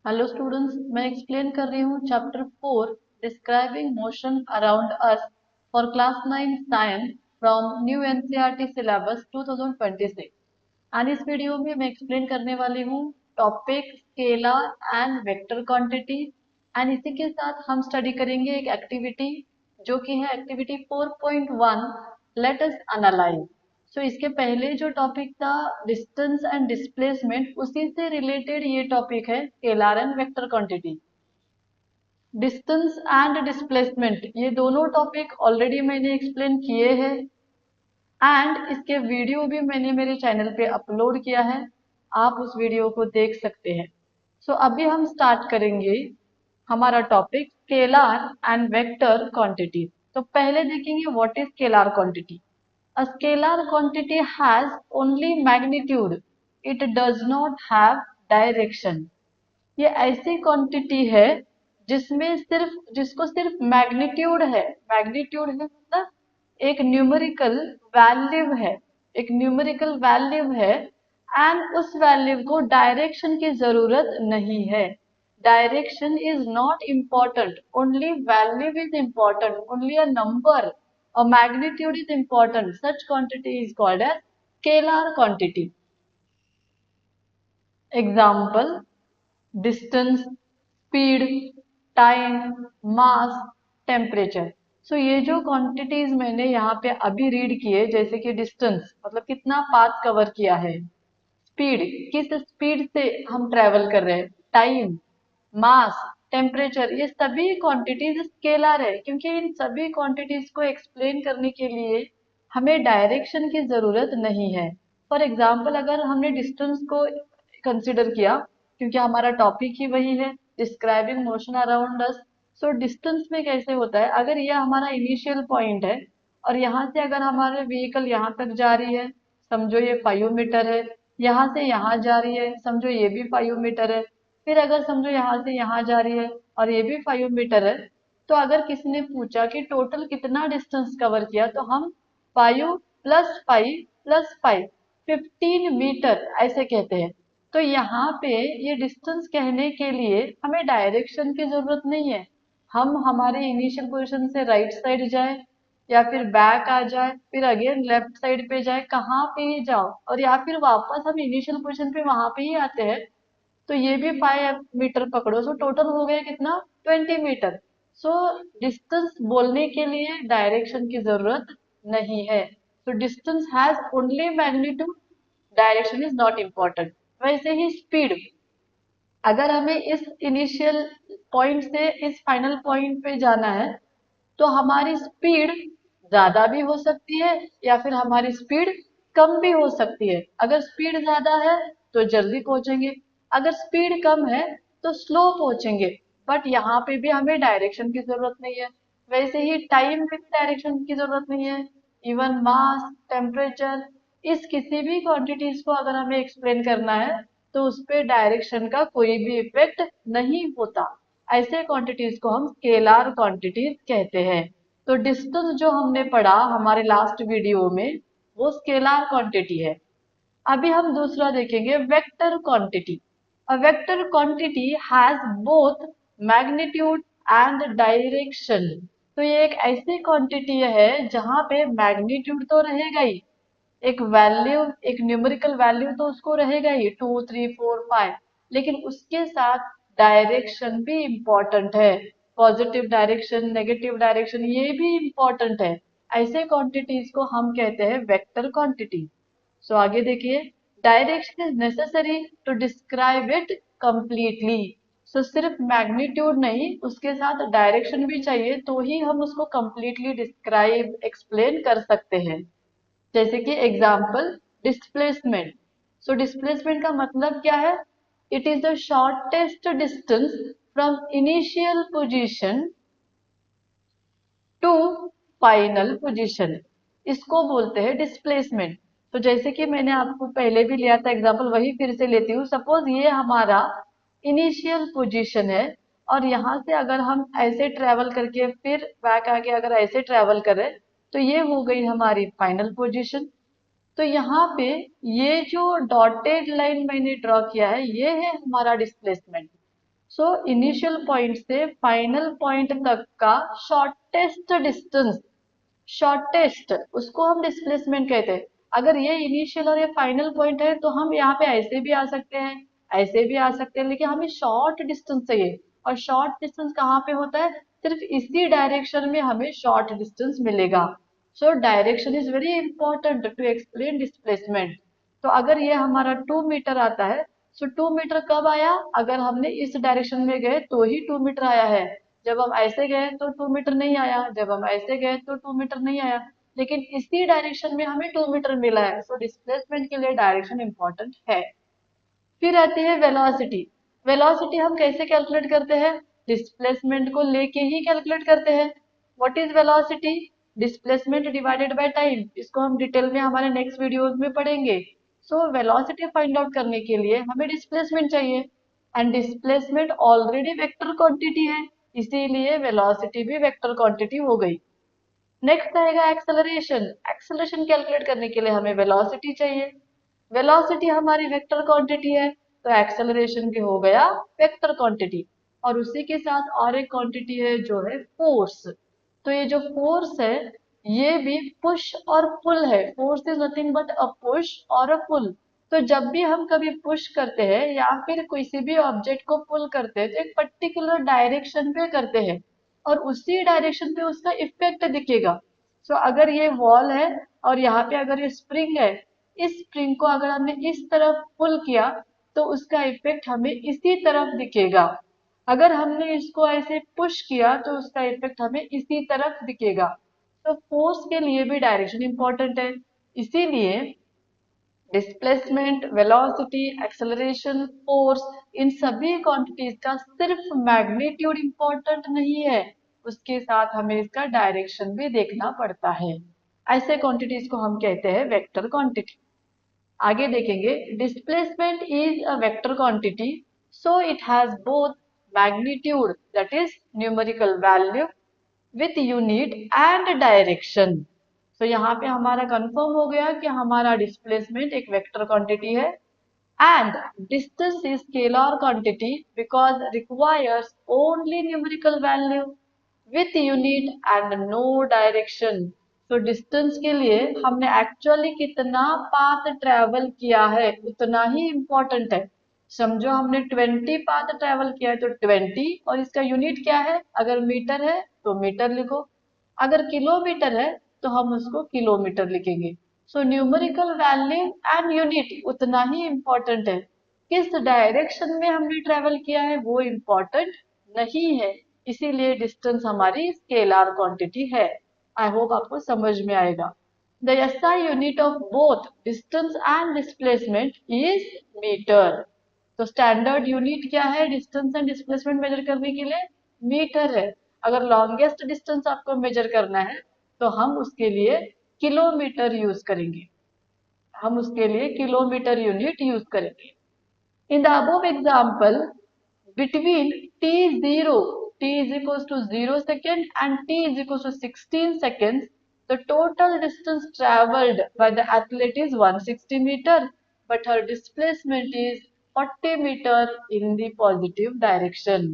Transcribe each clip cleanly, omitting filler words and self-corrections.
Hello students, मैं explain कर रही हूँ chapter 4 describing motion around us for class 9 science from new NCERT syllabus 2026। And इस video में मैं एक्सप्लेन करने वाली हूँ topic scalar and vector quantity. And इसी के साथ हम स्टडी करेंगे एक एक्टिविटी जो कि है एक्टिविटी 4.1 लेट अस एनालाइज। सो इसके पहले जो टॉपिक था डिस्टेंस एंड डिस्प्लेसमेंट, उसी से रिलेटेड ये टॉपिक है scalar and vector quantity. Distance and displacement ये दोनों टॉपिक ऑलरेडी मैंने एक्सप्लेन किए हैं एंड इसके वीडियो भी मैंने मेरे चैनल पे अपलोड किया है, आप उस वीडियो को देख सकते हैं। सो अभी हम स्टार्ट करेंगे हमारा topic scalar and vector quantity. तो पहले देखेंगे what is scalar quantity. A scalar quantity has only magnitude. It does not have direction. ये ऐसी क्वांटिटी है जिसको सिर्फ मैग्नीट्यूड है। मैग्नीट्यूड है मतलब एक न्यूमेरिकल वैल्यू है, एक न्यूमेरिकल वैल्यू है एंड उस वैल्यू को डायरेक्शन की जरूरत नहीं है। Direction is not important, only value is important, only a number or magnitude is important. Such quantity is called as scalar quantity. Example: distance, speed, time, mass, temperature. So ये जो quantities मैंने यहाँ पे अभी रीड किए, जैसे कि distance मतलब कितना पाथ कवर किया है, स्पीड किस स्पीड से हम ट्रेवल कर रहे हैं, टाइम, मास, टेम्परेचर, ये सभी क्वांटिटीज स्केलर है क्योंकि इन सभी क्वांटिटीज को एक्सप्लेन करने के लिए हमें डायरेक्शन की जरूरत नहीं है। फॉर एग्जाम्पल अगर हमने डिस्टेंस को कंसिडर किया, क्योंकि हमारा टॉपिक ही वही है describing motion around us. So distance में कैसे होता है, अगर ये हमारा इनिशियल पॉइंट है और यहाँ से अगर हमारे व्हीकल यहाँ तक जा रही है, समझो ये 5 मीटर है, यहाँ से यहाँ जा रही है, समझो ये भी 5 मीटर है, फिर अगर समझो यहाँ से यहाँ जा रही है और ये भी 5 मीटर है, तो अगर किसी ने पूछा कि टोटल कितना डिस्टेंस कवर किया, तो हम 5 प्लस 5 प्लस 5 15 मीटर ऐसे कहते हैं। तो यहाँ पे ये डिस्टेंस कहने के लिए हमें डायरेक्शन की जरूरत नहीं है। हम हमारे इनिशियल पोजीशन से राइट साइड जाए या फिर बैक आ जाए, फिर अगेन लेफ्ट साइड पे जाए, कहाँ पे ही जाओ और या फिर वापस हम इनिशियल पोजीशन पे वहां पे ही आते हैं, तो ये भी 5 मीटर पकड़ो। सो टोटल हो गया कितना, 20 मीटर। सो डिस्टेंस बोलने के लिए डायरेक्शन की जरूरत नहीं है। So distance has only magnitude, direction is not important. वैसे ही स्पीड, अगर हमें इस इनिशियल पॉइंट से इस फाइनल पॉइंट पे जाना है, तो हमारी स्पीड ज्यादा भी हो सकती है या फिर हमारी स्पीड कम भी हो सकती है। अगर स्पीड ज्यादा है तो जल्दी पहुंचेंगे, अगर स्पीड कम है तो स्लो पहुंचेंगे। बट यहाँ पे भी हमें डायरेक्शन की जरूरत नहीं है। वैसे ही टाइम में भी डायरेक्शन की जरूरत नहीं है। इवन मास, टेम्परेचर, इस किसी भी क्वांटिटीज को अगर हमें एक्सप्लेन करना है तो उस पे डायरेक्शन का कोई भी इफेक्ट नहीं होता। ऐसे क्वांटिटीज को हम स्केलर क्वांटिटीज कहते हैं। तो डिस्टेंस जो हमने पढ़ा हमारे लास्ट वीडियो में, वो स्केलर क्वांटिटी है। अभी हम दूसरा देखेंगे vector quantity. A vector quantity has both magnitude and direction. तो ये एक ऐसी क्वांटिटी है जहां पे मैग्नीट्यूड तो रहेगा ही, एक वैल्यू, एक न्यूमेरिकल वैल्यू तो उसको रहेगा ही 2 3 4 5, लेकिन उसके साथ डायरेक्शन भी इम्पोर्टेंट है। पॉजिटिव डायरेक्शन, नेगेटिव डायरेक्शन, ये भी इम्पोर्टेंट है। ऐसे क्वांटिटीज को हम कहते हैं वेक्टर क्वांटिटी। सो आगे देखिए, direction is necessary to describe it completely. So सिर्फ मैग्नीट्यूड नहीं, उसके साथ डायरेक्शन भी चाहिए तो ही हम उसको कंप्लीटली डिस्क्राइब एक्सप्लेन कर सकते हैं। जैसे कि एग्जाम्पल डिस्प्लेसमेंट। सो डिस्प्लेसमेंट का मतलब क्या है, it is the shortest distance from initial position to final position, इसको बोलते हैं डिस्प्लेसमेंट। तो जैसे कि मैंने आपको पहले भी लिया था एग्जांपल, वही फिर से लेती हूँ। सपोज ये हमारा इनिशियल पोजीशन है और यहाँ से अगर हम ऐसे ट्रेवल करके फिर बैक आके अगर ऐसे ट्रेवल करें, तो ये हो गई हमारी फाइनल पोजीशन। तो यहाँ पे ये जो डॉटेड लाइन मैंने ड्रॉ किया है, ये है हमारा डिस्प्लेसमेंट। सो इनिशियल पॉइंट से फाइनल पॉइंट तक का शॉर्टेस्ट डिस्टेंस, शॉर्टेस्ट उसको हम डिस्प्लेसमेंट कहते हैं। अगर ये इनिशियल और ये फाइनल पॉइंट है तो हम यहाँ पे ऐसे भी आ सकते हैं, ऐसे भी आ सकते हैं, लेकिन हमें शॉर्ट डिस्टेंस चाहिए। और शॉर्ट डिस्टेंस कहाँ पे होता है? सिर्फ इसी डायरेक्शन में हमें शॉर्ट डिस्टेंस मिलेगा। So direction is very important to explain displacement. तो अगर ये हमारा 2 मीटर आता है, सो 2 मीटर कब आया? अगर हमने इस डायरेक्शन में गए तो ही 2 मीटर आया है। जब हम ऐसे गए तो 2 मीटर नहीं आया, जब हम ऐसे गए तो 2 मीटर नहीं आया, लेकिन इसी डायरेक्शन में हमें 2 मीटर मिला है। सो डिस्प्लेसमेंट के लिए डायरेक्शन इंपॉर्टेंट है। फिर आती है वेलोसिटी। वेलोसिटी हम कैसे कैलकुलेट करते हैं? डिस्प्लेसमेंट को लेके ही कैलकुलेट करते हैं। What is velocity? Displacement divided by time. इसको हम डिटेल में हमारे नेक्स्ट वीडियोस में पढ़ेंगे। सो वेलोसिटी फाइंड आउट करने के लिए हमें डिस्प्लेसमेंट चाहिए, and displacement already vector quantity है, इसीलिए वेलोसिटी भी वेक्टर क्वांटिटी हो गई। नेक्स्ट आएगा एक्सेलरेशन। एक्सेलरेशन कैलकुलेट करने के लिए हमें वेलोसिटी चाहिए। वेलोसिटी हमारी वेक्टर क्वांटिटी है, तो एक्सेलरेशन भी हो गया वेक्टर क्वांटिटी। और उसी के साथ और एक क्वांटिटी है जो है फोर्स। तो ये जो फोर्स है ये भी पुश और पुल है। Force is nothing but a push और अ पुल। तो जब भी हम कभी पुश करते हैं या फिर किसी भी ऑब्जेक्ट को पुल करते हैं तो एक पर्टिकुलर डायरेक्शन पे करते हैं, और उसी डायरेक्शन पे उसका इफेक्ट दिखेगा। सो अगर ये वॉल है और यहाँ पे अगर ये स्प्रिंग है, इस स्प्रिंग को अगर हमने इस तरफ पुल किया तो उसका इफेक्ट हमें इसी तरफ दिखेगा। अगर हमने इसको ऐसे पुश किया तो उसका इफेक्ट हमें इसी तरफ दिखेगा। तो फोर्स के लिए भी डायरेक्शन इंपॉर्टेंट है। इसीलिए डिस्प्लेसमेंट, वेलोसिटी, एक्सेलरेशन, फोर्स, इन सभी क्वांटिटीज का सिर्फ मैग्नीट्यूड इंपॉर्टेंट नहीं है, उसके साथ हमें इसका डायरेक्शन भी देखना पड़ता है। ऐसे क्वांटिटीज को हम कहते हैं वेक्टर क्वांटिटी। आगे देखेंगे, displacement is a vector quantity, so it has both magnitude that is numerical value with unit and direction. तो यहाँ पे हमारा कंफर्म हो गया कि हमारा डिस्प्लेसमेंट एक वेक्टर क्वांटिटी है, and distance is scalar quantity because requires only numerical value with unit and no direction. तो डिस्टेंस के लिए हमने एक्चुअली कितना पाथ ट्रेवल किया है उतना ही इम्पोर्टेंट है। समझो हमने 20 पाथ ट्रेवल किया है तो 20, और इसका यूनिट क्या है? अगर मीटर है तो मीटर लिखो, अगर किलोमीटर है तो हम उसको किलोमीटर लिखेंगे। So numerical value and unit उतना ही इम्पोर्टेंट है, किस डायरेक्शन में हमने ट्रेवल किया है वो इम्पोर्टेंट नहीं है। इसीलिए डिस्टेंस हमारी स्केलर क्वांटिटी है। आई होप आपको समझ में आएगा। The SI unit of both distance and displacement is metre. तो स्टैंडर्ड यूनिट क्या है डिस्टेंस एंड डिस्प्लेसमेंट मेजर करने के लिए? मीटर है। अगर लॉन्गेस्ट डिस्टेंस आपको मेजर करना है तो हम उसके लिए किलोमीटर यूज करेंगे, हम उसके लिए किलोमीटर यूनिट यूज करेंगे। In the above example, between t0, t is equals to 0 second and t is equals to 16 seconds, the total distance travelled by the athlete is 160 meter, but her displacement is 40 meter in the positive direction.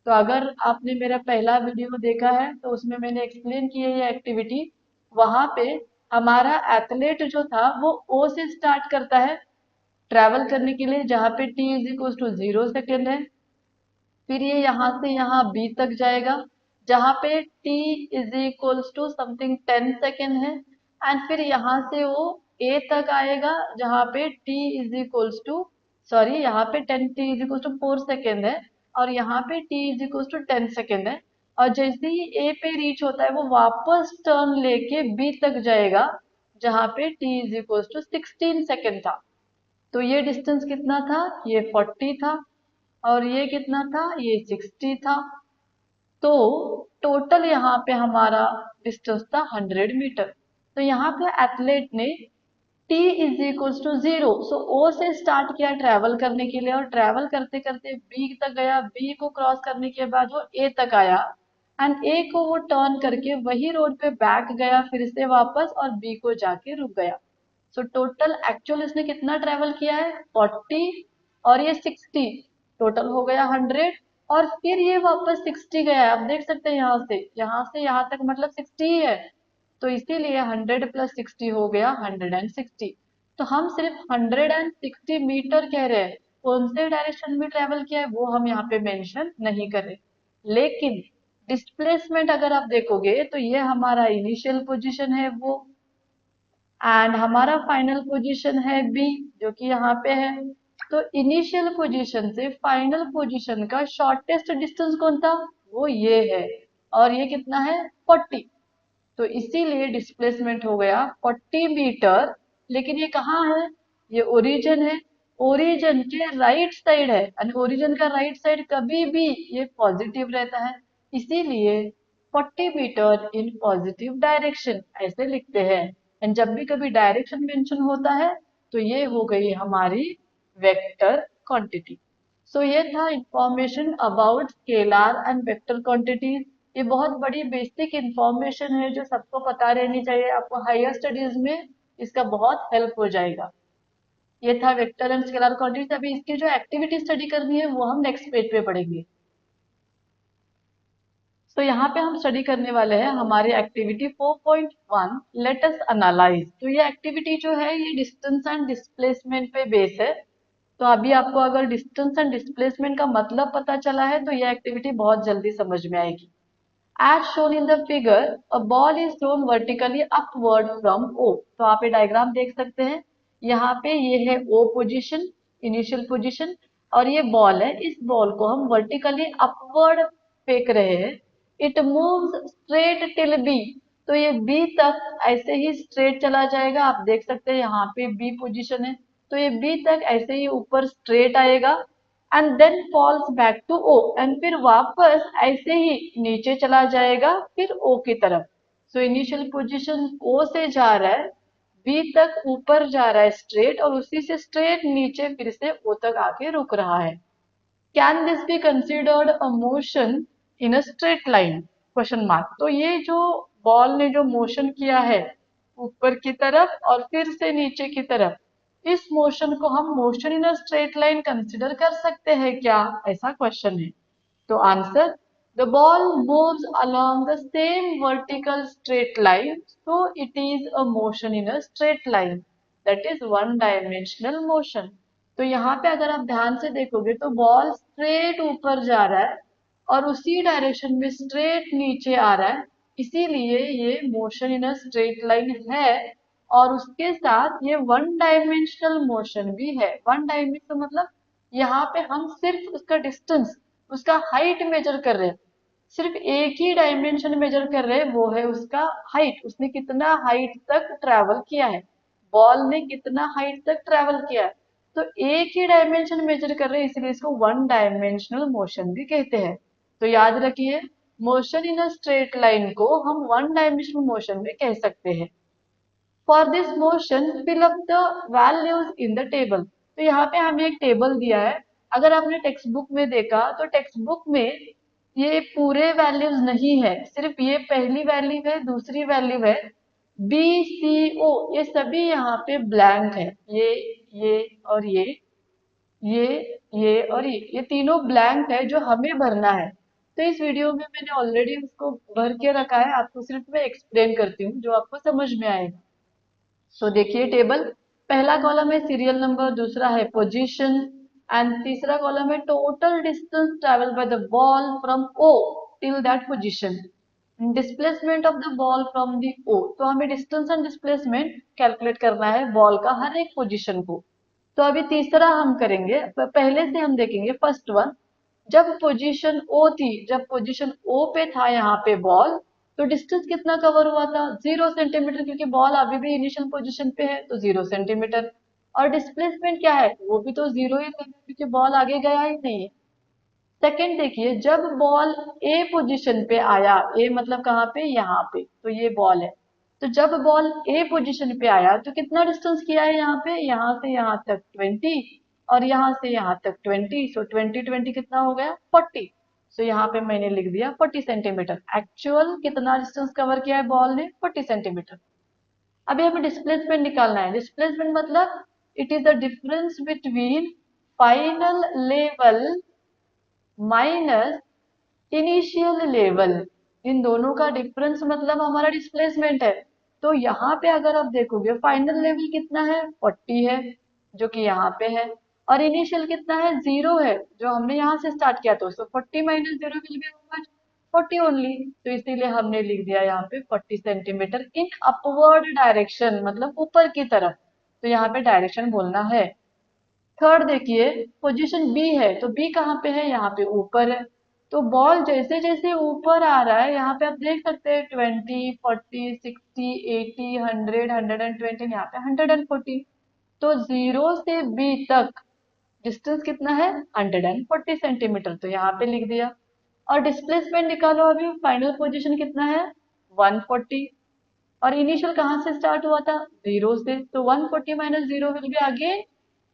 तो अगर आपने मेरा पहला video देखा है तो उसमें मैंने एक्सप्लेन की है ये एक्टिविटी। वहां पे हमारा एथलीट जो था वो ओ से स्टार्ट करता है ट्रैवल करने के लिए, जहाँ पे t is equal to 0 second है। फिर ये यहाँ से यहाँ b तक जाएगा जहाँ पे t is equal to something 10 second है। एंड फिर यहाँ से वो a तक आएगा जहाँ पे t is equal to, sorry यहाँ पे 10 t is equal to 4 second है, और यहाँ पे t is equal to 10 second है। और जैसे ही a पे रीच होता है वो वापस टर्न लेके b तक जाएगा जहाँ पे t is equal to 16 second था। तो ये डिस्टेंस कितना था? ये 40 था, और ये कितना था? ये 60 था। तो टोटल यहाँ पे हमारा डिस्टेंस था 100 मीटर। तो यहाँ पे एथलीट ने t इज इक्वल टू 0, सो ओ से स्टार्ट किया ट्रैवल करने के लिए, और ट्रैवल करते करते b तक गया, b को क्रॉस करने के बाद वो a तक आया, एंड a को वो टर्न करके वही रोड पे बैक गया फिर से वापस, और b को जाके रुक गया। सो टोटल एक्चुअल इसने कितना ट्रेवल किया है? 40, और ये 60, टोटल हो गया 100। और फिर ये वापस 60 गया है। आप देख सकते हैं यहाँ से यहाँ तक मतलब 60 ही है, तो इसीलिए 100 प्लस 60 हो गया 160। तो हम सिर्फ 160 मीटर कह रहे हैं, कौन से डायरेक्शन में ट्रेवल किया है वो हम यहाँ पे मेंशन नहीं कर रहे। लेकिन डिस्प्लेसमेंट अगर आप देखोगे तो ये हमारा इनिशियल पोजीशन है वो, एंड हमारा फाइनल पोजीशन है बी, जो कि यहाँ पे है। तो इनिशियल पोजीशन से फाइनल पोजीशन का शॉर्टेस्ट डिस्टेंस कौन था, वो ये है, और ये कितना है 40। तो इसीलिए डिस्प्लेसमेंट हो गया 40 मीटर। लेकिन ये कहाँ है, ये ओरिजिन है, ओरिजिन के राइट साइड है, यानी ओरिजिन का राइट साइड कभी भी ये पॉजिटिव रहता है, इसीलिए 40 मीटर इन पॉजिटिव डायरेक्शन ऐसे लिखते हैं। एंड जब भी कभी डायरेक्शन मेंशन होता है तो ये हो गई हमारी वेक्टर क्वांटिटी। सो ये था information about scalar and vector quantities. ये बहुत बड़ी बेसिक इंफॉर्मेशन है जो सबको पता रहनी चाहिए, आपको हायर स्टडीज में इसका बहुत हेल्प हो जाएगा। ये था वेक्टर एंड स्केलर क्वांटिटीज। अभी इसकी जो एक्टिविटी स्टडी करनी है वो हम नेक्स्ट पेज पे पढ़ेंगे। तो यहाँ पे हम स्टडी करने वाले हैं हमारी एक्टिविटी 4.1 लेट अस एनालाइज। तो ये एक्टिविटी जो है ये डिस्टेंस एंड डिस्प्लेसमेंट पे बेस है। तो अभी आपको अगर डिस्टेंस एंड डिस्प्लेसमेंट का मतलब पता चला है तो ये एक्टिविटी बहुत जल्दी समझ में आएगी। As shown in the figure, a ball is thrown vertically upward from O। तो आप ये डायग्राम देख सकते हैं, यहाँ पे ये है O पोजीशन, इनिशियल पोजीशन, और ये बॉल है। इस बॉल को हम वर्टिकली अपवर्ड फेंक रहे हैं। It moves straight till B। तो ये B तक ऐसे ही स्ट्रेट चला जाएगा। आप देख सकते हैं यहाँ पे B पोजीशन है, तो ये B तक ऐसे ही ऊपर स्ट्रेट आएगा, and then falls back to O, एंड फिर वापस ऐसे ही नीचे चला जाएगा फिर ओ की तरफ। सो इनिशियल पोजीशन ओ से जा रहा है, बी तक ऊपर जा रहा है स्ट्रेट, और उसी से स्ट्रेट नीचे फिर से ओ तक आके रुक रहा है। Can this be considered a motion in a straight line, question mark. तो ये जो बॉल ने जो मोशन किया है ऊपर की तरफ और फिर से नीचे की तरफ, इस मोशन को हम motion in a straight line consider कर सकते हैं क्या, ऐसा क्वेश्चन है। तो answer, the ball moves along the same vertical straight line, so it is a motion in a straight line, that is one dimensional motion। तो यहाँ पे अगर आप ध्यान से देखोगे तो बॉल स्ट्रेट ऊपर जा रहा है और उसी डायरेक्शन में स्ट्रेट नीचे आ रहा है, इसीलिए ये motion in a straight line है। और उसके साथ ये वन डायमेंशनल मोशन भी है। वन डायमेंशनल मतलब यहाँ पे हम सिर्फ उसका डिस्टेंस, उसका हाइट मेजर कर रहे हैं, सिर्फ एक ही डायमेंशन मेजर कर रहे हैं, वो है उसका हाइट। उसने कितना हाइट तक ट्रेवल किया है, बॉल ने कितना हाइट तक ट्रेवल किया है। तो एक ही डायमेंशन मेजर कर रहे हैं, इसलिए इसको वन डायमेंशनल मोशन भी कहते हैं। तो याद रखिए, motion in a straight line को हम वन डायमेंशनल मोशन में कह सकते हैं। For this motion fill up the values in the table. तो यहाँ पे हमें एक टेबल दिया है। अगर आपने टेक्स्ट बुक में देखा तो टेक्स्ट बुक में ये पूरे वैल्यूज नहीं है, सिर्फ ये पहली वैल्यू है, दूसरी वैल्यू है, बी सी ओ, ये सभी यहाँ पे ब्लैंक है। ये और ये और ये तीनों ब्लैंक है जो हमें भरना है। तो इस वीडियो में मैंने ऑलरेडी उसको भर के रखा है, आपको सिर्फ मैं एक्सप्लेन करती हूँ जो आपको समझ में आएगा। सो देखिए टेबल, पहला कॉलम है सीरियल नंबर, दूसरा है पोजीशन, एंड तीसरा कॉलम है total distance travel by the ball from O till that position, displacement of the ball from the O. तो हमें डिस्टेंस एंड डिस्प्लेसमेंट कैलकुलेट करना है बॉल का हर एक पोजीशन को। तो अभी तीसरा हम करेंगे, पहले से हम देखेंगे फर्स्ट वन। जब पोजीशन ओ थी, जब पोजीशन ओ पे था यहाँ पे बॉल, तो डिस्टेंस कितना कवर हुआ था, 0 सेंटीमीटर, क्योंकि बॉल अभी भी इनिशियल पोजीशन पे है तो 0 सेंटीमीटर। और डिस्प्लेसमेंट क्या है, वो भी तो जीरो ही है क्योंकि बॉल आगे गया ही नहीं है। सेकंड देखिए, जब बॉल ए पोजीशन पे आया, ए मतलब कहाँ पे, यहाँ पे, तो ये बॉल है। तो जब बॉल ए पोजीशन पे आया तो कितना डिस्टेंस किया है यहाँ पे, यहाँ से यहाँ तक 20, और यहाँ से यहाँ तक 20। सो 20 कितना हो गया 40। सो यहाँ पे मैंने लिख दिया 40 सेंटीमीटर। एक्चुअल कितना डिस्टेंस कवर किया है बॉल ने, 40 सेंटीमीटर। अभी हमें डिस्प्लेसमेंट निकालना है। डिस्प्लेसमेंट मतलब it is the difference between final level minus initial level, इन दोनों का डिफरेंस मतलब हमारा डिस्प्लेसमेंट है। तो यहाँ पे अगर आप देखोगे फाइनल लेवल कितना है 40 है, जो कि यहाँ पे है, और इनिशियल कितना है 0 है, जो हमने यहाँ से स्टार्ट किया। तो 40 minus 0 will be how much, 40 only. तो इसीलिए हमने लिख दिया यहाँ पे 40 सेंटीमीटर इन अपवर्ड डायरेक्शन, मतलब ऊपर की तरफ। तो यहाँ पे डायरेक्शन बोलना है। थर्ड देखिए, पोजीशन बी है, तो बी कहाँ पे है, यहाँ पे ऊपर है। तो बॉल जैसे जैसे ऊपर आ रहा है, यहाँ पे आप देख सकते हैं 20, 40, 60, 80, 100, 120, यहाँ पे 140। तो 0 से बी तक डिस्टेंस कितना है 140 सेंटीमीटर, तो यहाँ पे लिख दिया। और डिस्प्लेसमेंट निकालो, अभी फाइनल पोजीशन कितना है 140, और इनिशियल कहाँ से स्टार्ट हुआ था 0 से, तो 140 माइनस 0 विल बी अगेन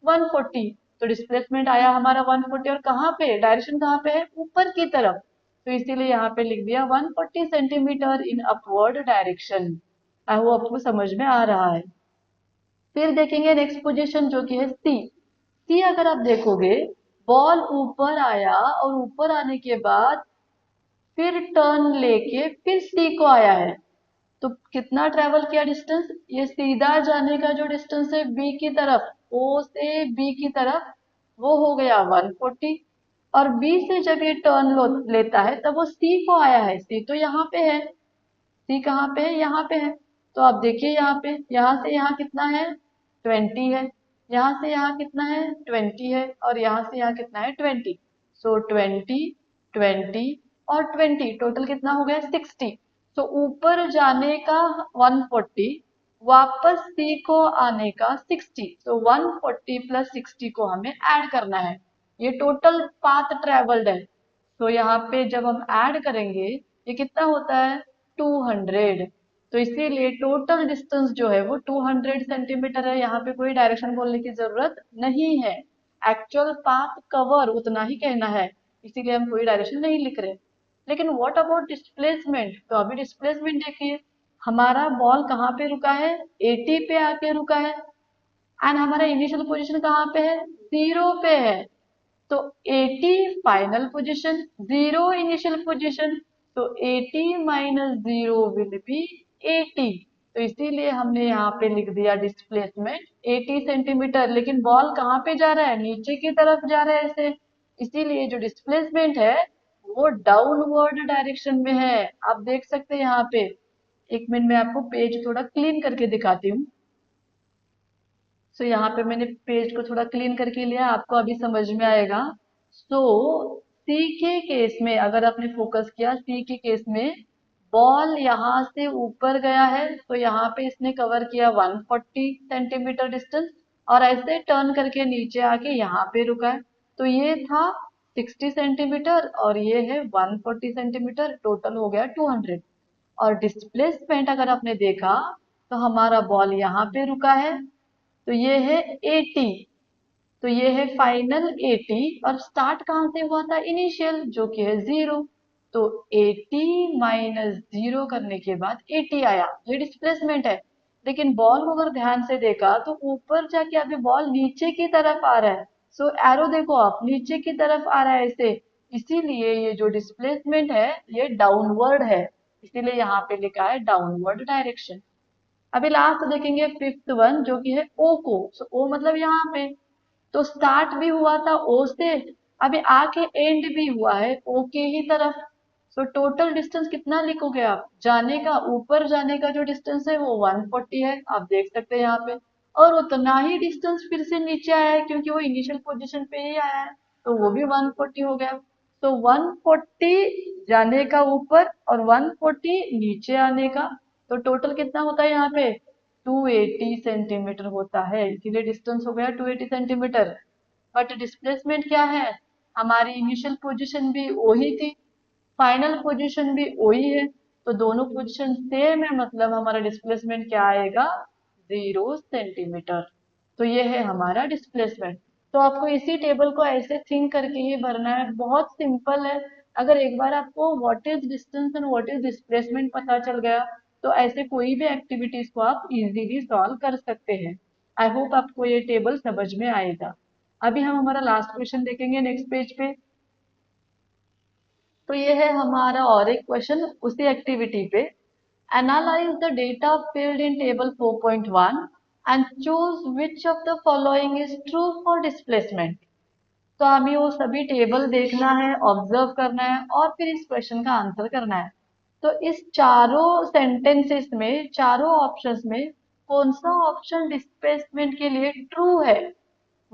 140। तो डिस्प्लेसमेंट आया हमारा 140, और कहाँ पे डायरेक्शन कहाँ पे है ऊपर की तरफ। तो इसीलिए यहाँ पे लिख दिया 140 centimetre in upward direction. I hope आपको समझ में आ रहा है। फिर देखेंगे नेक्स्ट पोजीशन जो कि है सी। सी अगर आप देखोगे, बॉल ऊपर आया और ऊपर आने के बाद फिर टर्न लेके फिर सी को आया है। तो कितना ट्रेवल किया डिस्टेंस, ये सीधा जाने का जो डिस्टेंस है बी की तरफ, ओ से बी की तरफ, वो हो गया 140। और बी से जब ये टर्न लेता है तब वो सी को आया है, सी तो यहाँ पे है, सी कहाँ पे है यहाँ पे है। तो आप देखिए यहाँ पे, यहाँ से यहाँ कितना है 20 है, यहाँ से यहाँ कितना है 20 है, और यहाँ से यहाँ कितना है 20। सो 20, 20 और 20 टोटल कितना हो गया 60। तो ऊपर जाने का 140, वापस सी को आने का 60। तो 140 प्लस 60 को हमें ऐड करना है, ये टोटल पाथ ट्रेवल्ड है। तो यहाँ पे जब हम ऐड करेंगे ये कितना होता है 200। तो इसीलिए टोटल डिस्टेंस जो है वो 200 सेंटीमीटर है, यहाँ पे कोई डायरेक्शन बोलने की जरूरत नहीं है, एक्चुअल पाथ कवर उतना ही कहना है, इसीलिए हम कोई डायरेक्शन नहीं लिख रहे। लेकिन व्हाट अबाउट डिस्प्लेसमेंट, तो अभी डिस्प्लेसमेंट देखिए, हमारा बॉल कहाँ पे रुका है 80 पे आके रुका है, एंड हमारा इनिशियल पोजीशन कहाँ पे है 0 पे है। तो 80 फाइनल पोजीशन, 0 इनिशियल पोजीशन, तो 80 माइनस 0 विल बी 80। तो इसीलिए हमने यहाँ पे लिख दिया डिस्प्लेसमेंट 80 सेंटीमीटर। लेकिन बॉल कहाँ पे जा रहा है नीचे की तरफ जा रहा है ऐसे, इसीलिए जो डिस्प्लेसमेंट है वो डाउनवर्ड डायरेक्शन में है। आप देख सकते हैं यहाँ पे, एक मिनट में आपको पेज थोड़ा क्लीन करके दिखाती हूँ। सो यहाँ पे मैंने पेज को थोड़ा क्लीन करके लिया, आपको अभी समझ में आएगा। सो सी के केस में अगर आपने फोकस किया, सी के केस में बॉल यहाँ से ऊपर गया है, तो यहाँ पे इसने कवर किया 140 सेंटीमीटर डिस्टेंस, और ऐसे टर्न करके नीचे आके यहाँ पे रुका है। तो ये था 60 सेंटीमीटर और ये है 140 सेंटीमीटर, टोटल हो गया 200। और डिस्प्लेसमेंट अगर आपने देखा, तो हमारा बॉल यहाँ पे रुका है, तो ये है 80, तो ये है फाइनल 80, और स्टार्ट कहाँ से हुआ था इनिशियल, जो कि है 0। तो 80 माइनस 0 करने के बाद 80 आया, ये डिस्प्लेसमेंट है। लेकिन बॉल को अगर ध्यान से देखा तो ऊपर जाके अभी बॉल नीचे की तरफ आ रहा है। सो एरो देखो आप, नीचे की तरफ आ रहा है ऐसे, इसीलिए ये जो डिस्प्लेसमेंट है ये डाउनवर्ड है, इसीलिए यहाँ पे लिखा है डाउनवर्ड डायरेक्शन। अभी लास्ट देखेंगे फिफ्थ वन, जो कि है ओ को। सो ओ मतलब यहाँ पे, तो स्टार्ट भी हुआ था ओ से, अभी आके एंड भी हुआ है ओ के ही तरफ। सो टोटल डिस्टेंस कितना लिखोगे आप, जाने का, ऊपर जाने का जो डिस्टेंस है वो 140 है, आप देख सकते हैं यहाँ पे। और उतना ही डिस्टेंस फिर से नीचे आया है, क्योंकि वो इनिशियल पोजीशन पे ही आया है, तो वो भी 140 हो गया। तो 140 जाने का ऊपर और 140 नीचे आने का, तो टोटल कितना होता है यहाँ पे 280 सेंटीमीटर होता है, इसीलिए डिस्टेंस हो गया 280 सेंटीमीटर। बट डिस्प्लेसमेंट क्या है, हमारी इनिशियल पोजीशन भी वही थी, फाइनल पोजीशन भी वही है, तो दोनों पोजीशन सेम है, मतलब हमारा डिस्प्लेसमेंट क्या आएगा 0 सेंटीमीटर। तो ये है हमारा डिस्प्लेसमेंट। तो आपको इसी टेबल को ऐसे थिंक करके ही भरना है, बहुत सिंपल है। अगर एक बार आपको what is distance and what is displacement पता चल गया, तो ऐसे कोई भी एक्टिविटीज को आप इजीली सॉल्व कर सकते हैं। आई होप आपको ये टेबल समझ में आएगा। अभी हम हमारा लास्ट क्वेश्चन देखेंगे नेक्स्ट पेज पे। तो ये है हमारा और एक क्वेश्चन उसी एक्टिविटी पे। Analyse the data filled in table 4.1 and choose which of the following is true for displacement। तो हमें वो सभी टेबल देखना है, ऑब्जर्व करना है और फिर इस क्वेश्चन का आंसर करना है। तो इस चारों सेंटेंसेस में, चारों ऑप्शंस में कौन सा ऑप्शन डिस्प्लेसमेंट के लिए ट्रू है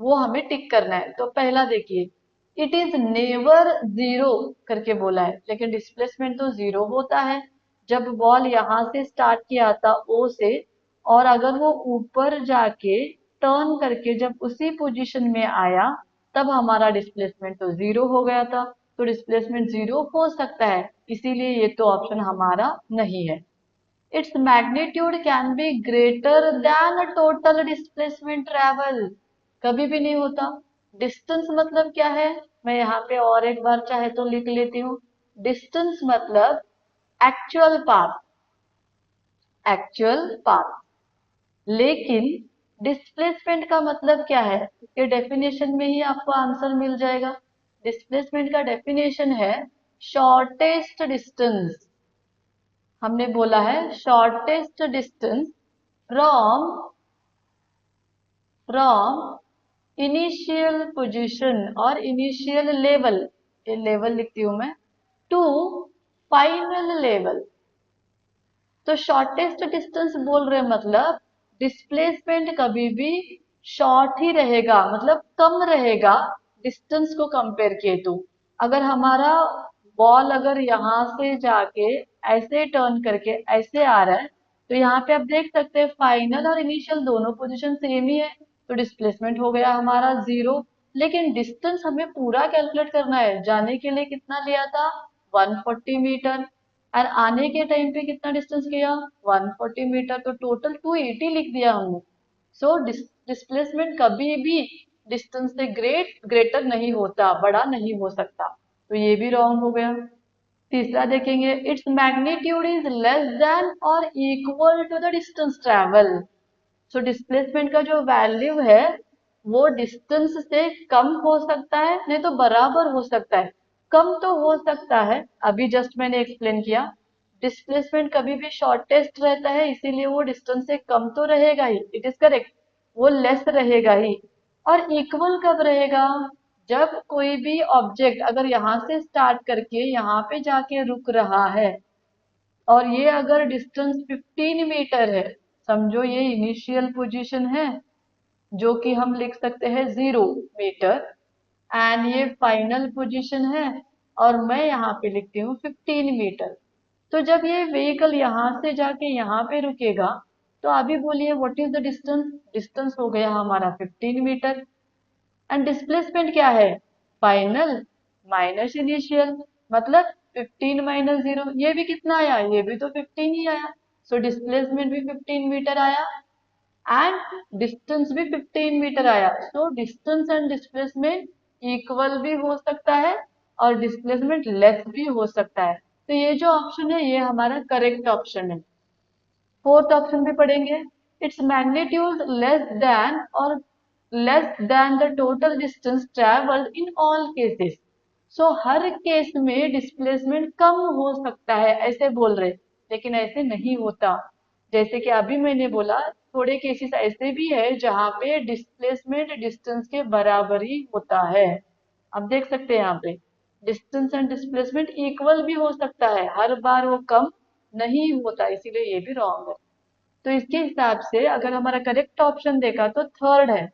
वो हमें टिक करना है। तो पहला देखिए, इट इज नेवर जीरो करके बोला है, लेकिन डिस्प्लेसमेंट तो जीरो होता है जब बॉल यहाँ से स्टार्ट किया था ओ से, और अगर वो ऊपर जाके टर्न करके जब उसी पोजीशन में आया तब हमारा डिस्प्लेसमेंट तो जीरो हो गया था। तो डिस्प्लेसमेंट जीरो हो सकता है, इसीलिए ये तो ऑप्शन हमारा नहीं है। Its magnitude can be greater than total displacement travel, कभी भी नहीं होता। डिस्टेंस मतलब क्या है, मैं यहाँ पे और एक बार चाहे तो लिख लेती हूँ। डिस्टेंस मतलब एक्चुअल पाथ, एक्चुअल पाथ। लेकिन डिस्प्लेसमेंट का मतलब क्या है, ये डेफिनेशन में ही आपको आंसर मिल जाएगा। डिस्प्लेसमेंट का डेफिनेशन है शॉर्टेस्ट डिस्टेंस। हमने बोला है shortest distance from from initial position और इनिशियल लेवल, ये लेवल लिखती हूं मैं, टू फाइनल लेवल। तो शॉर्टेस्ट डिस्टेंस बोल रहे मतलब डिस्प्लेसमेंट कभी भी शॉर्ट ही रहेगा, मतलब कम रहेगा डिस्टेंस को कंपेयर किए तो। अगर हमारा बॉल अगर यहाँ से जाके ऐसे टर्न करके ऐसे आ रहा है, तो यहाँ पे आप देख सकते हैं फाइनल और इनिशियल दोनों पोजीशन सेम ही है, तो डिस्प्लेसमेंट हो गया हमारा जीरो। लेकिन डिस्टेंस हमें पूरा कैलकुलेट करना है, जाने के लिए कितना लिया था 140 मीटर, और आने के टाइम पे कितना डिस्टेंस किया 140 मीटर, तो टोटल 280 लिख दिया हमने। सो डिस्प्लेसमेंट कभी भी डिस्टेंस से ग्रेटर नहीं होता, बड़ा नहीं हो सकता, तो ये भी रॉन्ग हो गया। तीसरा देखेंगे, it's magnitude is less than और equal to the distance travel. So displacement का जो वैल्यू है वो डिस्टेंस से कम हो सकता है, नहीं तो बराबर हो सकता है। कम तो हो सकता है, अभी जस्ट मैंने एक्सप्लेन किया, डिस्प्लेसमेंट कभी भी शॉर्टेस्ट रहता है, इसीलिए वो डिस्टेंस से कम तो रहेगा ही, इट इज करेक्ट, वो लेस रहेगा ही। और इक्वल कब रहेगा, जब कोई भी ऑब्जेक्ट अगर यहाँ से स्टार्ट करके यहाँ पे जाके रुक रहा है और ये अगर डिस्टेंस 15 मीटर है, समझो ये इनिशियल पोजीशन है जो कि हम लिख सकते हैं 0 मीटर, एंड ये फाइनल पोजीशन है और मैं यहाँ पे लिखती हूँ 15 मीटर। तो जब ये व्हीकल यहाँ से जाके यहाँ पे रुकेगा, तो अभी बोलिए what is the distance, distance हो गया हमारा 15 मीटर। एंड डिस्प्लेसमेंट क्या है, फाइनल माइनस इनिशियल, मतलब 15 माइनस 0, ये भी कितना आया, ये भी तो 15 ही आया। सो डिस्प्लेसमेंट भी 15 मीटर आया एंड डिस्टेंस भी 15 मीटर आया। So distance and displacement equal भी हो सकता है और डिस्प्लेसमेंट लेस भी हो सकता है। तो ये जो ऑप्शन है ये हमारा करेक्ट ऑप्शन है। फोर्थ ऑप्शन भी पढ़ेंगे, इट्स मैग्नीट्यूड लेस देन और less than the total distance travelled in all cases. So her case में डिस्प्लेसमेंट कम हो सकता है ऐसे बोल रहे, लेकिन ऐसे नहीं होता। जैसे कि अभी मैंने बोला थोड़े केसेस ऐसे भी है जहाँ पे डिस्प्लेसमेंट डिस्टेंस के बराबर ही होता है। अब देख सकते हैं यहाँ पे डिस्टेंस एंड डिस्प्लेसमेंट इक्वल भी हो सकता है, हर बार वो कम नहीं होता, इसीलिए ये भी रॉन्ग है। तो इसके हिसाब से अगर हमारा करेक्ट ऑप्शन देखा तो थर्ड है।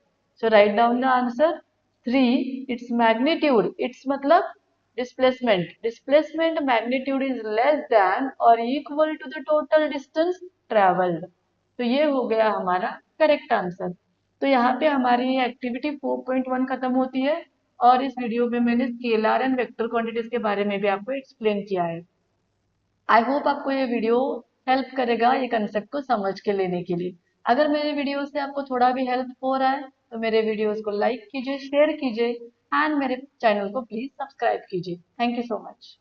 So write down the answer 3, it's magnitude, it's मतलब displacement, displacement magnitude is less than और equal to the total distance travelled. तो ये हो गया हमारा करेक्ट आंसर। तो यहाँ पे हमारी एक्टिविटी 4.1 खत्म होती है और इस वीडियो में मैंने स्केलर एंड वेक्टर क्वांटिटीज के बारे में भी आपको एक्सप्लेन किया है। आई होप आपको ये वीडियो हेल्प करेगा ये कंसेप्ट को समझ के लेने के लिए। अगर मेरे वीडियो से आपको थोड़ा भी हेल्प हो रहा है तो मेरे वीडियोस को लाइक कीजिए, शेयर कीजिए एंड मेरे चैनल को प्लीज सब्सक्राइब कीजिए। Thank you so much.